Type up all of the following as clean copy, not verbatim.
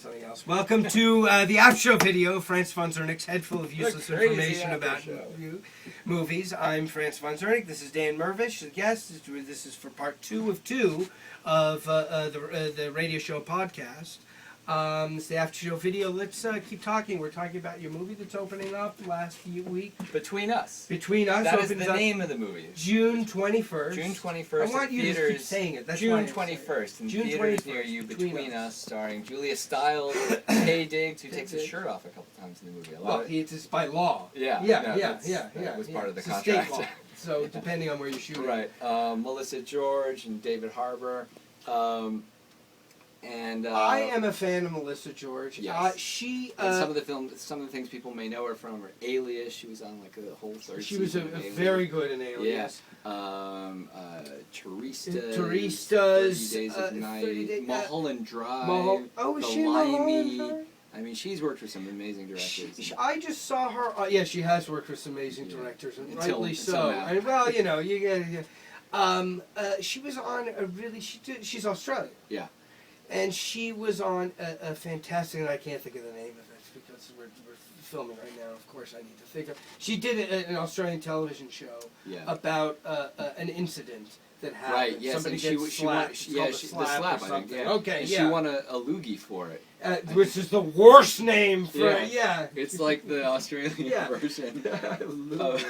Something else. Welcome to the after show video. Franz von ZERNECK'S head full of useless information about movies. I'm Franz von ZERNECK. This is Dan Mirvish, the guest. This is for part 2 of 2 of the radio show podcast. It's the after show video. Let's keep talking. We're talking about your movie that's opening up last week. Between Us. Between Us. That is the name of the movie. June 21st. June 21st. I want you to keep saying it. That's June 21st. In June theaters 21st, near you. Between Us, starring Julia Stiles, Kay Diggs, who takes his shirt off a couple times in the movie. Well, it's by law. Yeah. That was part of the contract. State law. So depending on where you're shooting. Right. Melissa George and David Harbour. I am a fan of Melissa George. Yes. She and some of the things people may know her from are Alias. She was on like a whole third She was season very good in Alias. Yeah. Teresa's 30 Days of Night, Mulholland Drive. Is she in Mulholland Drive? I mean, she's worked with some amazing directors. I just saw her. Yeah, she has worked with some amazing directors, and rightly so. And, well, you know, you get. She was on a really. She's Australian. Yeah. And she was on a fantastic, and I can't think of the name of it because we're filming right now. Of course, I need to think of. She did an Australian television show about an incident that happened. Right. Yes. Somebody and gets slapped. the slap. I think. Yeah. Okay. And she won a loogie for it. Which is the worst name for It's like the Australian version of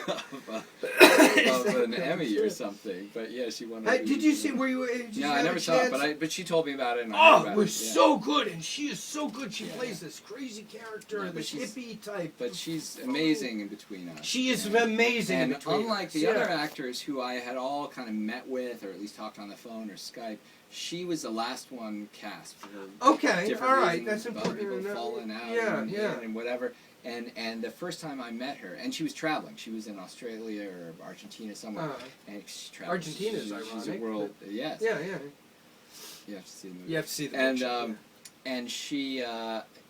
an Emmy or something. But yeah, she won. Did you see? Were you? No, I never saw it. But she told me about it. And it was so good, and she is so good. She plays this crazy character, this hippie type. But she's amazing in Between Us. She is amazing. And unlike the other actors who I had all kind of met with, or at least talked on the phone or Skype, she was the last one cast for different all right, reasons, that's important. People falling out and whatever. And the first time I met her, and she was traveling. She was in Australia or Argentina somewhere, and she's traveling. Argentina's ironic. She's a world, yes. Yeah. You have to see the movie. You have to see the picture. And she.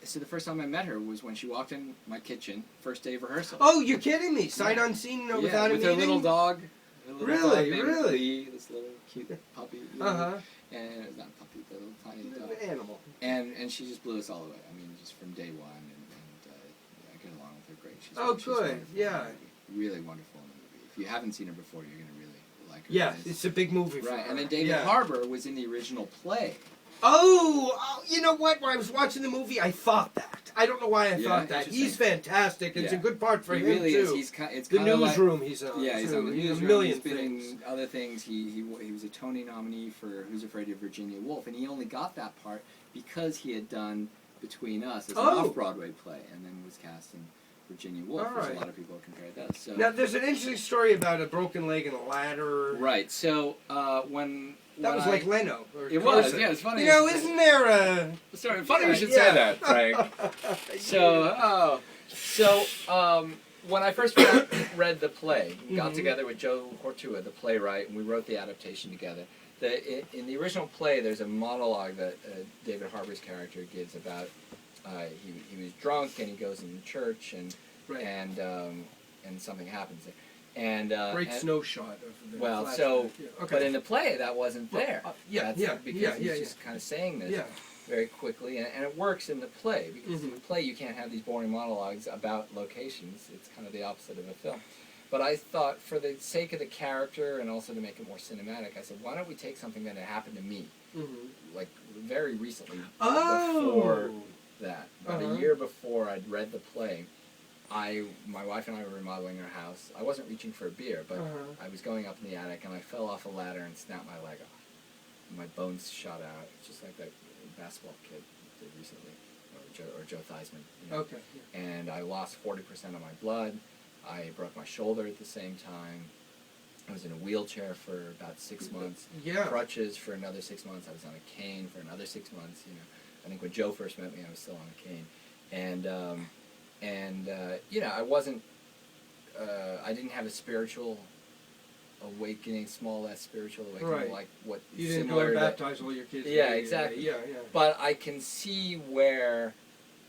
So the first time I met her was when she walked in my kitchen, first day of rehearsal. Oh, you're kidding me! Sight unseen, without a meeting. With her little dog. Really? This little cute puppy. And it's not a puppy, but a little tiny dog. An animal. And she just blew us all away. I mean, just from day one, and I get along with her great. She's good. Yeah. Really wonderful in the movie. If you haven't seen her before, you're gonna really like her. Yeah, it's a big movie for her. And then David Harbour was in the original play. Oh, you know what? When I was watching the movie, I thought that. I don't know why I thought that. He's fantastic. It's a good part for him, really too. Is. It's the newsroom like, he's on. Yeah, he's on the newsroom. A million he's been things. in other things. He was a Tony nominee for Who's Afraid of Virginia Woolf, and he only got that part because he had done Between Us as an off-Broadway play, and then was cast in Virginia Woolf, which a lot of people compared that. So now, there's an interesting story about a broken leg and a ladder. Right. So when that was like Leno. It was. Yeah, it's funny. You know, isn't there a? Sorry, funny you should say that, Frank. So when I first read the play, got together with Joe Hortua, the playwright, and we wrote the adaptation together. In the original play, there's a monologue that David Harbour's character gives about he was drunk and he goes in church and something happens there. And great snow shot of the but in the play that wasn't there. Because he's just kind of saying this very quickly, and it works in the play because in the play you can't have these boring monologues about locations. It's kind of the opposite of a film. But I thought, for the sake of the character and also to make it more cinematic, I said, why don't we take something that had happened to me, like very recently, before that, about a year before I'd read the play. My wife and I were remodeling our house. I wasn't reaching for a beer, but I was going up in the attic, and I fell off a ladder and snapped my leg off. And my bones shot out, just like that basketball kid did recently, or Joe Theismann. You know? And I lost 40% of my blood. I broke my shoulder at the same time. I was in a wheelchair for about 6 months. Crutches for another 6 months. I was on a cane for another 6 months. You know, I think when Joe first met me, I was still on a cane. And I wasn't. I didn't have a spiritual awakening, small S spiritual awakening, like what you didn't go and baptize all your kids. Yeah, exactly. But I can see where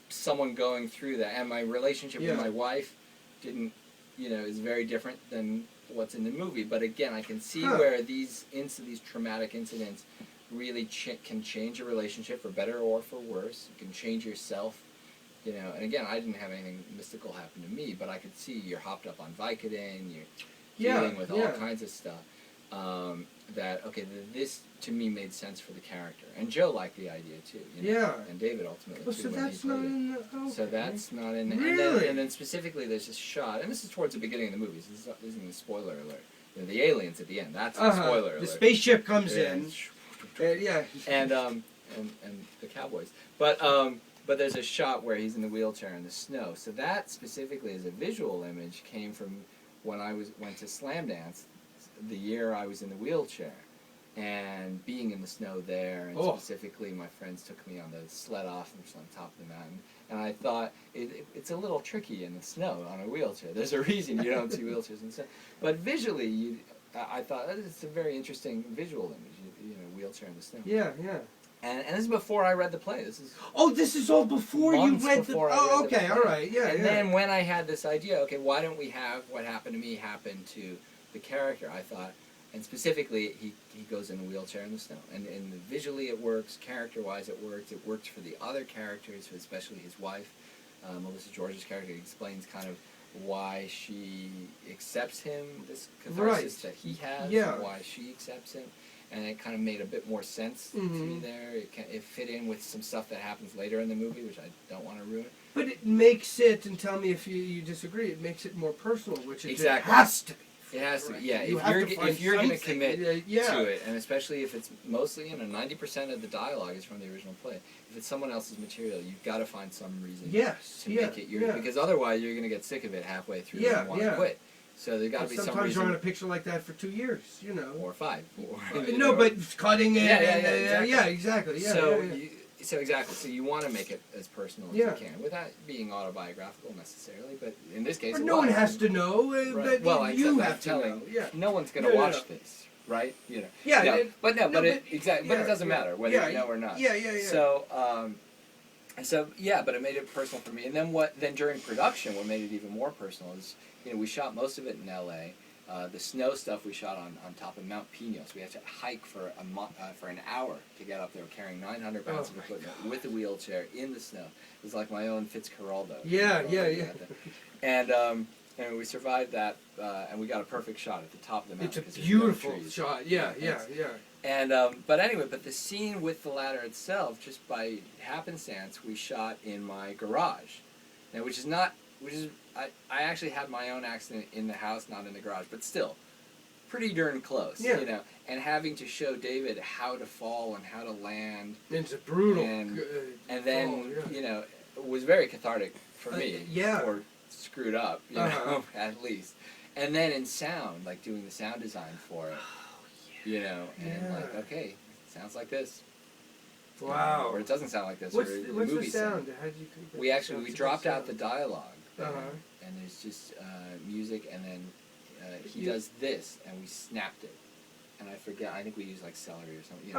someone going through that, and my relationship with my wife didn't, is very different than what's in the movie. But again, I can see where these traumatic incidents really can change a relationship for better or for worse. You can change yourself, you know. And again, I didn't have anything mystical happen to me, but I could see you're hopped up on Vicodin, you're dealing with all kinds of stuff. That okay, this to me made sense for the character, and Joe liked the idea too. You know? And David ultimately. Oh, so that's not in the. Okay. So that's not in. Really? And then specifically, there's this shot, and this is towards the beginning of the movie. So this isn't a spoiler alert. You know, the aliens at the end. That's the spoiler alert. The spaceship comes in. And the cowboys, but there's a shot where he's in the wheelchair in the snow. So that specifically as a visual image came from when I went to SLAMDANCE, the year I was in the wheelchair, and being in the snow there, and specifically my friends took me on the sled off on top of the mountain, and I thought it's a little tricky in the snow on a wheelchair. There's a reason you don't see wheelchairs in the snow, but visually I thought it's a very interesting visual image, you know, wheelchair in the snow. And this is before I read the play. This is all before you read the. Oh, okay, the all right, And then when I had this idea, okay, why don't we have what happened to me happen to the character? I thought, and specifically, he goes in a wheelchair in the snow, and visually it works, character-wise it works. It works for the other characters, especially his wife, Melissa George's character. He explains kind of why she accepts him, this catharsis that he has, and why she accepts him. And it kind of made a bit more sense to me there. It fit in with some stuff that happens later in the movie, which I don't want to ruin. But it makes it, and tell me if you disagree, it makes it more personal, which it has to be. It has to be, yeah. If you're going to commit to it, and especially if it's mostly, 90% of the dialogue is from the original play. If it's someone else's material, you've got to find some reason to make it yours. Because otherwise you're going to get sick of it halfway through and want to quit. So there's got to be some reason. Sometimes you're on a picture like that for 2 years, you know. Or 5. But cutting it. Exactly. So exactly. So you want to make it as personal as you can, without being autobiographical necessarily. But in this case, no one has to know. Right. But you have to know. No one's going to watch this, right? You know. But it doesn't matter whether you know or not. So but it made it personal for me. And then during production, what made it even more personal is, we shot most of it in L.A. The snow stuff we shot on top of Mount Pinos. We had to hike for an hour to get up there, carrying 900 pounds of equipment with a wheelchair in the snow. It was like my own Fitzcarraldo. And we survived that, and we got a perfect shot at the top of the mountain. It's a beautiful shot. And but the scene with the ladder itself, just by happenstance, we shot in my garage. Now, I actually had my own accident in the house, not in the garage, but still, pretty darn close, you know. And having to show David how to fall and how to land. It's a brutal. And then, it was very cathartic for me. Or screwed up, you know, at least. And then in sound, like doing the sound design for it, and like, okay, sounds like this. Wow. Or it doesn't sound like this. What's the sound? How did you we dropped out the dialogue. And there's just music, and then he does this, and we snapped it. And I forget, I think we used like celery or something. I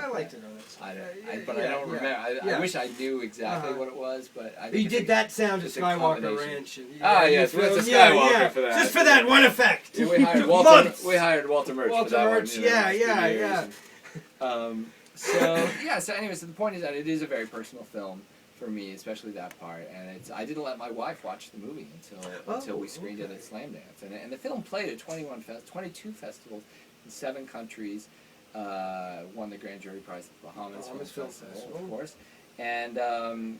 like to know that. But I don't remember. I wish I knew exactly what it was, but I think he did that sound at Skywalker Ranch. Yes, we went to Skywalker for that. Just for that one effect. Yeah, we hired Walter Murch for that one. So anyways, the point is that it is a very personal film for me, especially that part, and I didn't let my wife watch the movie until we screened it at SLAMDANCE, and the film played at 22 festivals in 7 countries, won the Grand Jury Prize at the Bahamas Film Festival, of course, and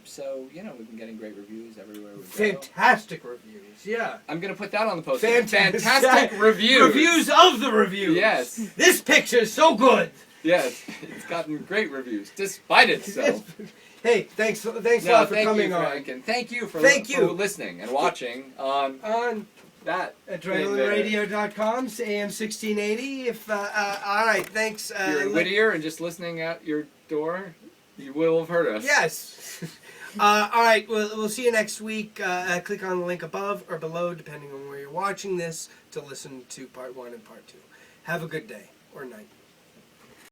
so we've been getting great reviews everywhere we go. Fantastic reviews, I'm gonna put that on the poster. Fantastic reviews. Reviews of the reviews. Yes. This picture is so good. Yes, it's gotten great reviews despite itself. Hey, thanks a lot for coming on. Frank, and thank you for listening and watching on that. AdrenalineRadio.com, AM 1680. All right, thanks. If you're in Whittier and just listening at your door, you will have heard us. Yes. All right, we'll see you next week. Click on the link above or below, depending on where you're watching this, to listen to part 1 and part 2. Have a good day or night.